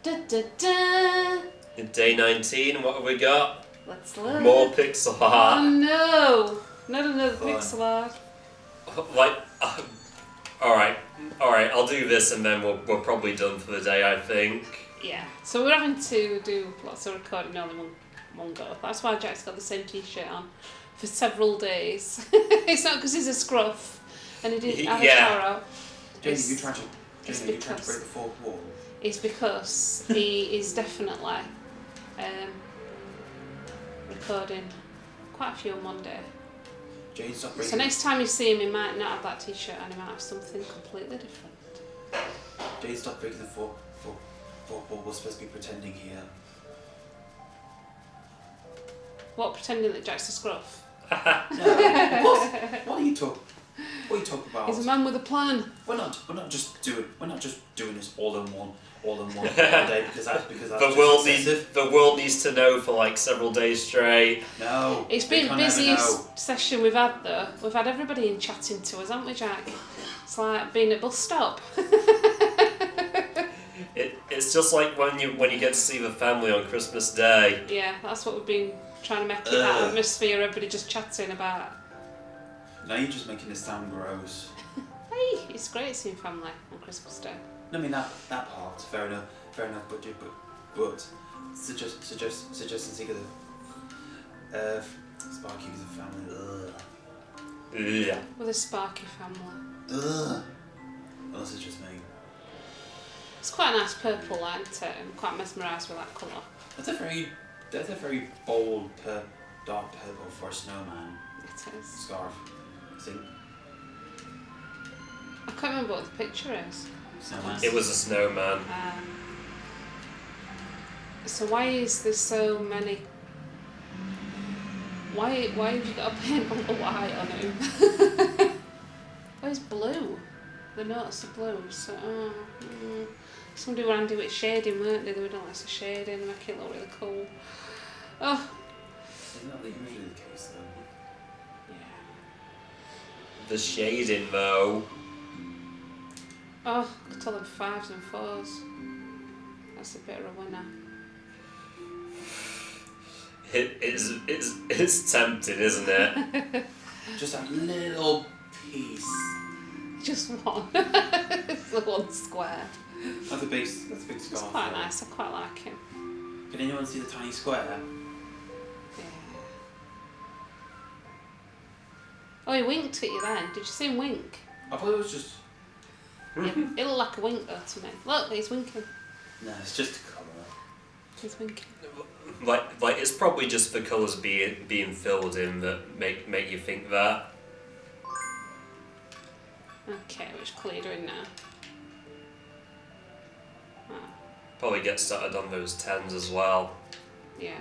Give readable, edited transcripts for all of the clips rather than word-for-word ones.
Da, da, da. In day 19, what have we got? Let's look. More pixel art. Oh no! Not another pixel art. Like, alright, I'll do this and then we're probably done for the day, I think. Yeah, so we're having to do lots of recording all in one go. That's why Jack's got the same t-shirt on for several days. It's not because he's a scruff and he didn't have a shower out. Jamie, you trying to break the fourth wall? It's because he is definitely recording quite a few on Monday. Jane, stop breaking. So next time you see him, he might not have that t-shirt and he might have something completely different. Jane, stop breaking the fourth wall. We're supposed to be pretending here. What, pretending that Jack's a scruff? No, what are you talking about? He's a man with a plan. We're not just doing this all in one day because that's the world needs to know for like several days straight. No. It's been the busiest session we've had though. We've had everybody in chatting to us, haven't we, Jack? It's like being at bus stop. It's just like when you get to see the family on Christmas Day. Yeah, that's what we've been trying to make it, that atmosphere, everybody just chatting about. Now you're just making it sound gross. Hey, it's great seeing family on Christmas Day. I mean that part, fair enough, but suggesting think of Sparky as a family. Yeah. With a Sparky family. Unless it's just me. It's quite a nice purple line, isn't it? I'm quite mesmerised with that colour. That's a very bold, dark purple for a snowman. It is. Scarf. I think. I can't remember what the picture is. Snowman. It was a snowman. So why is there so many? Why have you got a paint all the white on him? Where's blue? The notes are blue. So somebody were handy with shading, weren't they? They were doing lots of shading and make it look really cool. Oh. Isn't that usually the case though? The shading though. Oh, I could tell them 5s and 4s. That's a bit of a winner. It's tempting, isn't it? Just that little piece. Just one. It's the one square. That's a big scarf. It's quite nice. I quite like him. Can anyone see the tiny square? Yeah. Oh, he winked at you then. Did you see him wink? I thought it was just. Yeah, it looked like a wink though to me. Look, he's winking. No, it's just a colour. He's winking. Like it's probably just the colours being filled in that make you think that. Okay, which colour are you doing now? Oh, Probably get started on those 10s as well. yeah.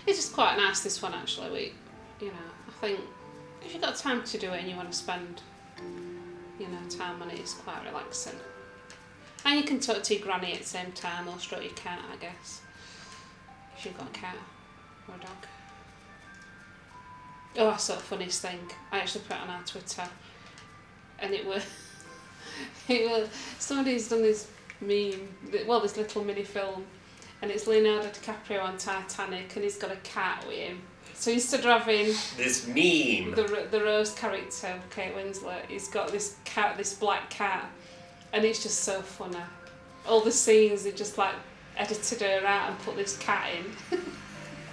It's just quite nice, this one actually. I think if you've got time to do it and you want to spend, time on it, it's quite relaxing. And you can talk to your granny at the same time or stroke your cat, I guess. If you've got a cat or a dog. Oh, I saw the funniest thing. I actually put it on our Twitter. And it was somebody's done this meme, this little mini film. And it's Leonardo DiCaprio on Titanic and he's got a cat with him. So instead of having this meme, the Rose character, Kate Winslet, he's got this cat, this black cat, and it's just so funny. All the scenes, they just like edited her out and put this cat in.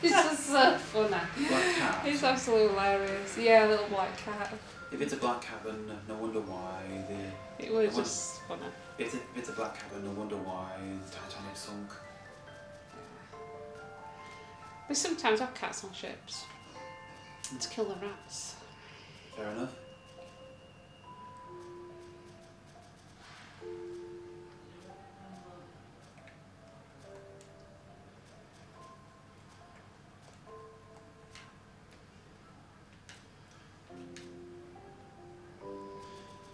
It's just so funny. Black cat? It's absolutely hilarious. Yeah, a little black cat. If it's a black cabin, no wonder why It was just funny. If it's a black cabin, no wonder why the Titanic sunk. They sometimes have cats on ships to kill the rats. Fair enough.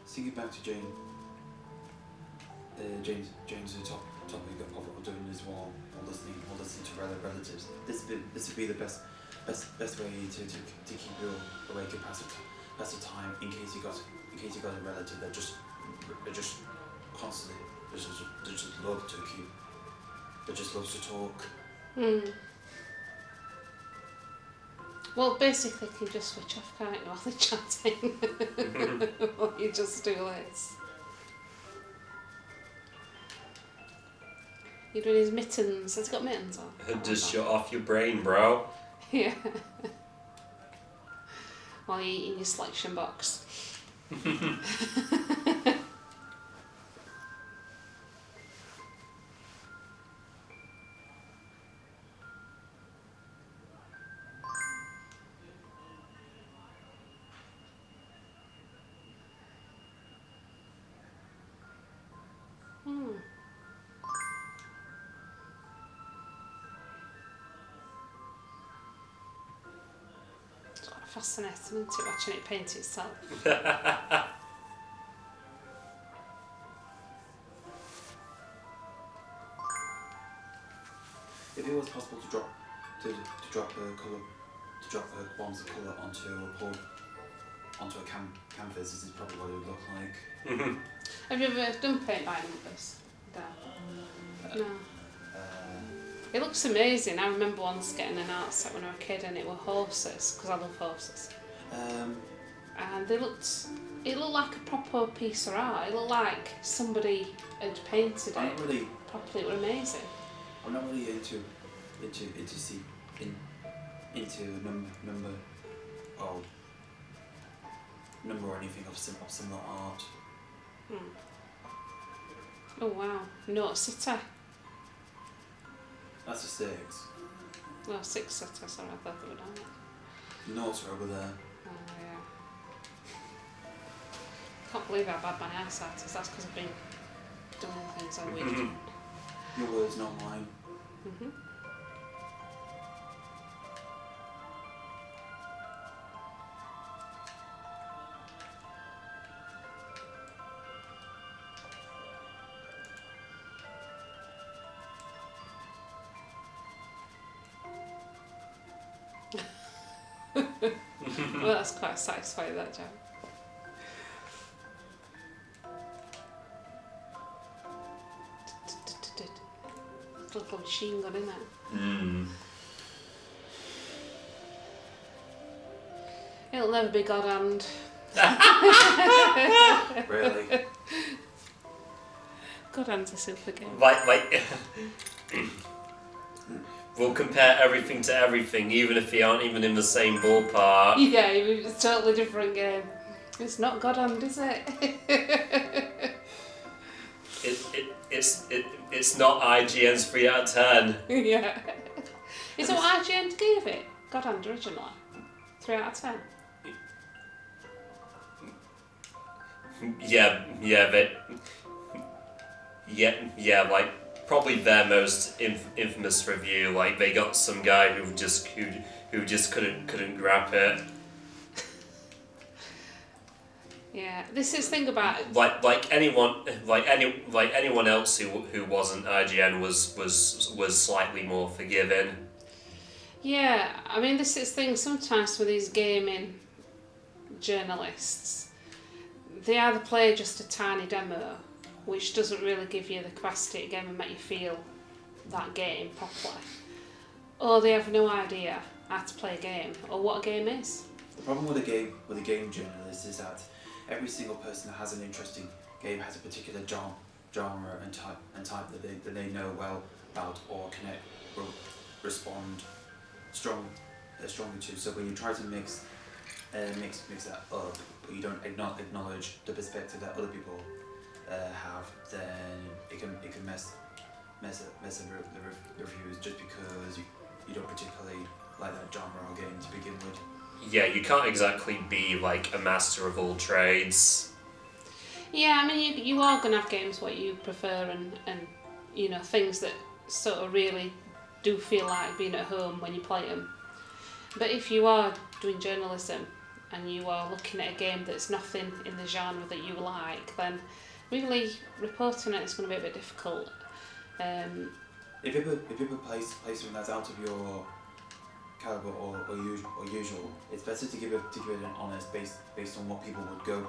Thinking back to James' topic of doing this while listening to relatives. This would be the best way to keep you awake and pass the time in case you got a relative that just they just constantly, they just love to keep, they just love to talk. Well, basically, you can just switch off, can't you, while they're chatting? While you just do this. You're doing his mittens. Has he got mittens on? Just shut off your brain, bro. Yeah. While you're eating your selection box. It's quite fascinating, isn't it, watching it paint itself? If it was possible to drop bombs of colour onto a canvas, this is probably what it would look like. Have you ever done paint by numbers? No. It looks amazing. I remember once getting an art set when I was a kid, and it were horses, because I love horses. And it looked like a proper piece of art. It looked like somebody had painted it properly. It was amazing. I'm not really into number or anything of similar art. Oh wow, Note City. That's a 6. No, 6 City, sorry, I thought they were down there. Notes are over there. Oh yeah. Can't believe how bad my eyesight is. That's because I've been doing things on weekend. Your words, not mine. Well, that's quite satisfying, that job. Little machine gun, isn't it? It'll never be God Hand. Really? God Hand's a super game. Like we'll compare everything to everything, even if they aren't even in the same ballpark. Yeah, it's a totally different game. It's not God Hand, is it? It's not IGN's 3 out of 10. Yeah. Is that what IGN gave it? God Hand originally? 3 out of 10? Yeah, like probably their most infamous review. Like they got some guy who just couldn't grab it. Yeah, this is the thing about it. Like anyone else who wasn't IGN was slightly more forgiving. Yeah, I mean, this is the thing sometimes with these gaming journalists. They either play just a tiny demo, which doesn't really give you the capacity to game and make you feel that game properly, or they have no idea how to play a game or what a game is. The problem with a game journalist is that every single person that has an interesting game has a particular genre and type that they know well about or connect or respond strongly to. So when you try to mix that up, but you don't acknowledge the perspective that other people have, then it can mess up the reviews just because you don't particularly like that genre or game to begin with. Yeah, you can't exactly be like a master of all trades. Yeah, I mean, you are going to have games what you prefer and you know, things that sort of really do feel like being at home when you play them. But if you are doing journalism and you are looking at a game that's nothing in the genre that you like, then really reporting it is going to be a bit difficult. If you play something that's out of your caliber or usual, it's better to give it an honest based on what people would go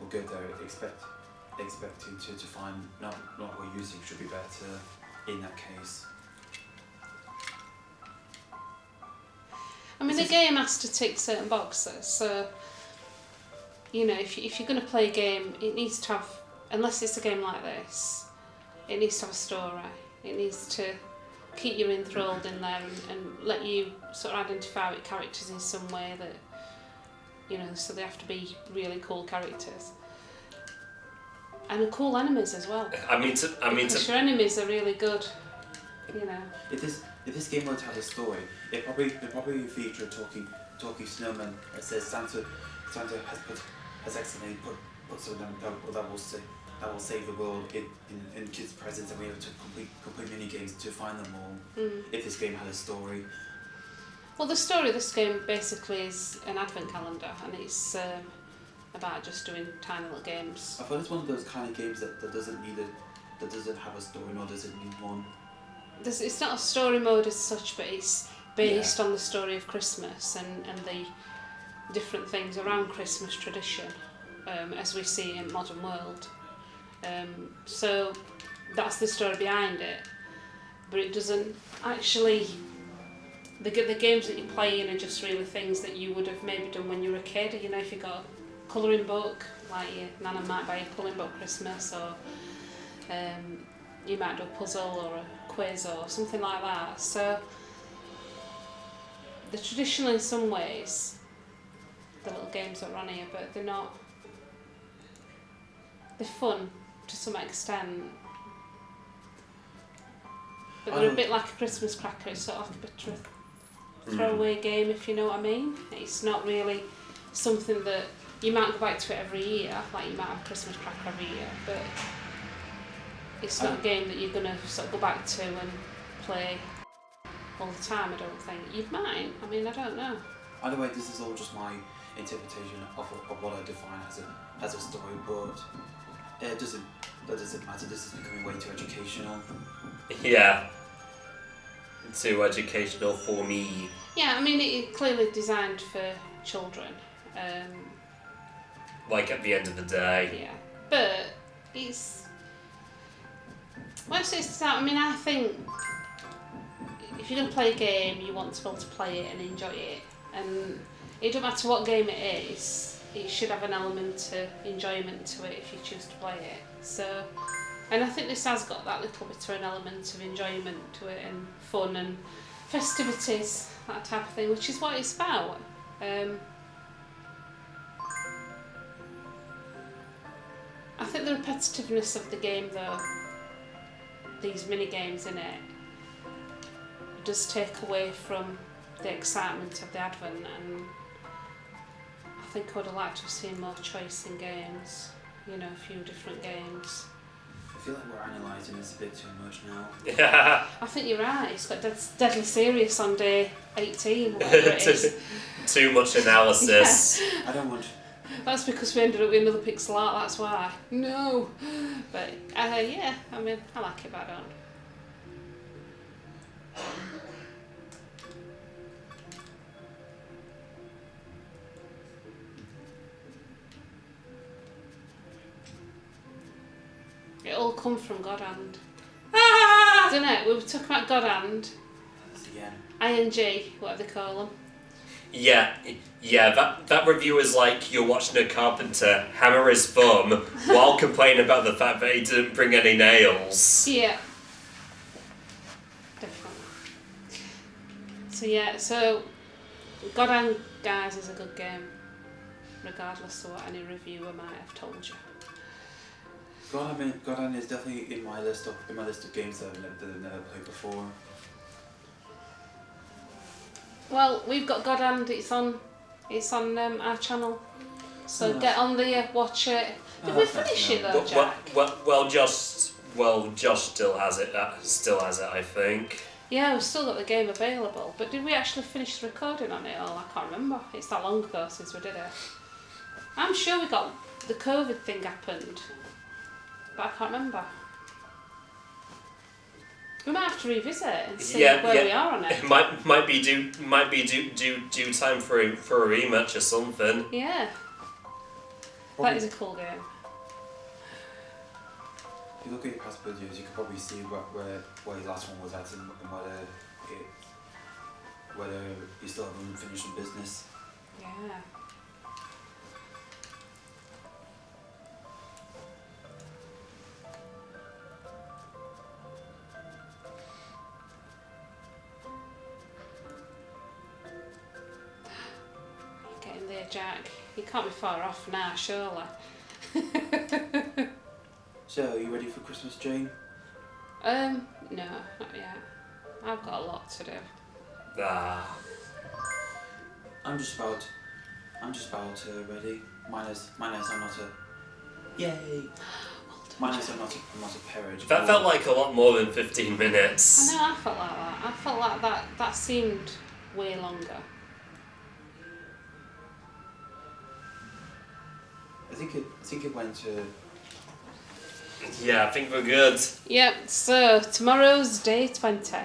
there expecting to find not what you're using should be better in that case. I mean, the game has to tick certain boxes, so, you know, if you're going to play a game, it needs to have, unless it's a game like this, it needs to have a story. It needs to keep you enthralled in there and let you sort of identify with characters in some way that, you know, so they have to be really cool characters. And cool enemies as well. Because your enemies are really good, you know. If this game were to have a story, it probably feature a talking snowman that says Santa has accidentally put something that will save the world in kids' presents, and we have to complete mini games to find them all. If this game had a story. Well, the story of this game basically is an advent calendar, and it's about just doing tiny little games. I thought it's one of those kind of games that doesn't have a story, nor does it need one. It's not a story mode as such, but it's based on the story of Christmas and the different things around Christmas tradition, as we see in modern world. So that's the story behind it, but it doesn't actually. The games that you're playing are just really things that you would have maybe done when you were a kid. You know, if you got a colouring book, like your nana might buy a colouring book Christmas, or you might do a puzzle or a quiz or something like that. So they're traditional in some ways, the little games that are on here, but they're not. They're fun to some extent, but they're a bit like a Christmas cracker. It's sort of a bit of a throwaway game, if you know what I mean. It's not really something that you might go back to it every year, like you might have a Christmas cracker every year, but it's not a game that you're going to sort of go back to and play all the time, I don't think. You might, I mean, I don't know. Either way, this is all just my interpretation of what I define as a story, but that doesn't matter. This is becoming way too educational. Yeah. Too educational for me. Yeah, I mean, it's clearly designed for children. Like at the end of the day. Yeah, but it's. Once it's out, I mean, I think if you're going to play a game, you want to be able to play it and enjoy it. And it doesn't matter what game it is, it should have an element of enjoyment to it if you choose to play it. So, and I think this has got that little bit of an element of enjoyment to it and fun and festivities, that type of thing, which is what it's about. I think the repetitiveness of the game, though, these mini games in it, does take away from the excitement of the Advent, and I think I would have liked to have seen more choice in games, you know, a few different games. I feel like we're analysing this a bit too much now. Yeah. I think you're right, it's got deadly serious on day 18, whatever it is. Too much analysis. I don't want. That's because we ended up with another pixel art, that's why. No! But, yeah, I mean, I like it, but I don't. It all comes from God Hand. Doesn't it? We were talking about God Hand. ING, what do they call them? Yeah, that review is like you're watching a carpenter hammer his thumb while complaining about the fact that he didn't bring any nails. Yeah. Definitely. So yeah, so God Hand, guys, is a good game, regardless of what any reviewer might have told you. God Hand is definitely in my list of games that I've never played before. Well, we've got God Hand. It's on our channel. So get on there, watch it. Did we finish it though, Jack? Well, Josh still has it. I think. Yeah, we've still got the game available. But did we actually finish the recording on it? Oh, I can't remember. It's that long ago since we did it. I'm sure we got the COVID thing happened, but I can't remember. We might have to revisit and see where we are on it. It might be due time for a rematch or something. Yeah. That is a cool game. if you look at your past videos, you can probably see where your last one was at and whether you still have unfinished business. Yeah. You're getting there, Jack. You can't be far off now, surely. So, are you ready for Christmas, Jane? No, not yet. I've got a lot to do. Ah. I'm just about ready. Minus I'm not a. Yay! Minus I'm not a peerage. That felt like a lot more than 15 minutes. I know, I felt like that. I felt like that seemed way longer. I think it went to. Yeah, I think we're good. Yep, so tomorrow's day 20.